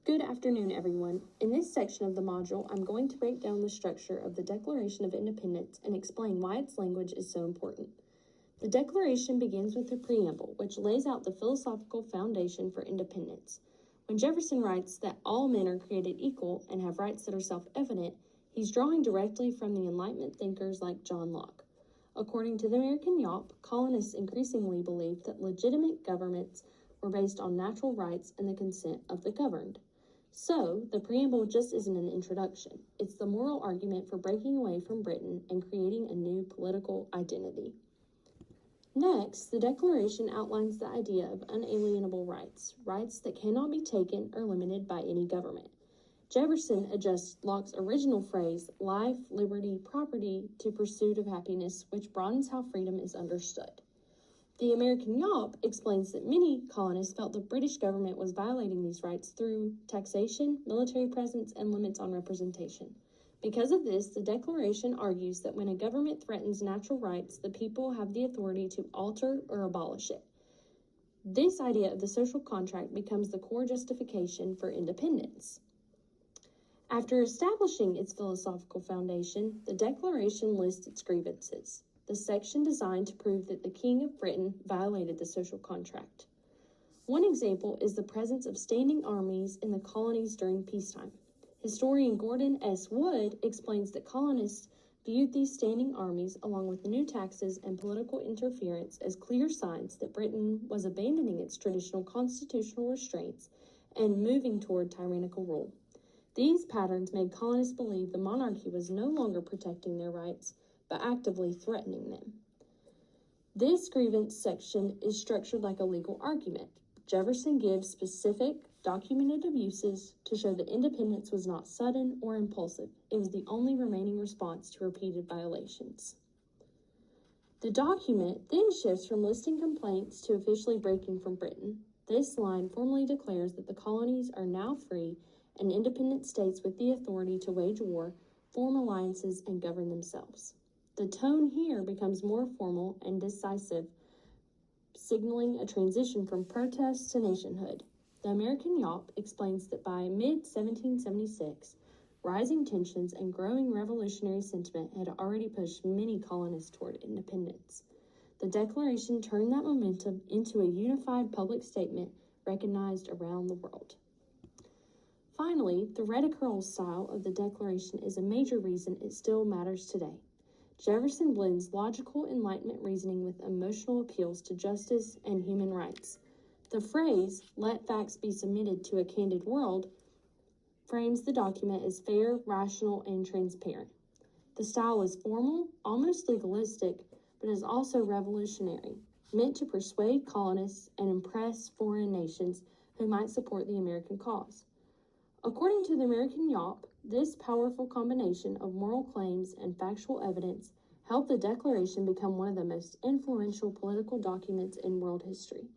Good afternoon, everyone. In this section of the module, I'm going to break down the structure of the Declaration of Independence and explain why its language is so important. The Declaration begins with the preamble, which lays out the philosophical foundation for independence. When Jefferson writes that all men are created equal and have rights that are self-evident, he's drawing directly from the Enlightenment thinkers like John Locke. According to the American Yawp, colonists increasingly believed that legitimate governments were based on natural rights and the consent of the governed. So, the preamble just isn't an introduction. It's the moral argument for breaking away from Britain and creating a new political identity. Next, the Declaration outlines the idea of unalienable rights, rights that cannot be taken or limited by any government. Jefferson adjusts Locke's original phrase, life, liberty, property, to pursuit of happiness, which broadens how freedom is understood. The American Yawp explains that many colonists felt the British government was violating these rights through taxation, military presence, and limits on representation. Because of this, the Declaration argues that when a government threatens natural rights, the people have the authority to alter or abolish it. This idea of the social contract becomes the core justification for independence. After establishing its philosophical foundation, the Declaration lists its grievances, the section designed to prove that the King of Britain violated the social contract. One example is the presence of standing armies in the colonies during peacetime. Historian Gordon S. Wood explains that colonists viewed these standing armies, along with new taxes and political interference, as clear signs that Britain was abandoning its traditional constitutional restraints and moving toward tyrannical rule. These patterns made colonists believe the monarchy was no longer protecting their rights, but actively threatening them. This grievance section is structured like a legal argument. Jefferson gives specific, documented abuses to show that independence was not sudden or impulsive. It was the only remaining response to repeated violations. The document then shifts from listing complaints to officially breaking from Britain. This line formally declares that the colonies are now free and independent states with the authority to wage war, form alliances, and govern themselves. The tone here becomes more formal and decisive, signaling a transition from protest to nationhood. The American Yawp explains that by mid-1776, rising tensions and growing revolutionary sentiment had already pushed many colonists toward independence. The Declaration turned that momentum into a unified public statement recognized around the world. Finally, the rhetorical style of the Declaration is a major reason it still matters today. Jefferson blends logical Enlightenment reasoning with emotional appeals to justice and human rights. The phrase, "let facts be submitted to a candid world," frames the document as fair, rational, and transparent. The style is formal, almost legalistic, but is also revolutionary, meant to persuade colonists and impress foreign nations who might support the American cause. According to the American Yawp, this powerful combination of moral claims and factual evidence helped the Declaration become one of the most influential political documents in world history.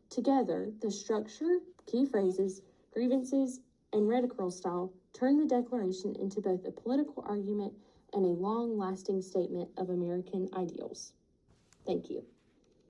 Together, the structure, key phrases, grievances, and rhetorical style turn the Declaration into both a political argument and a long-lasting statement of American ideals. Thank you.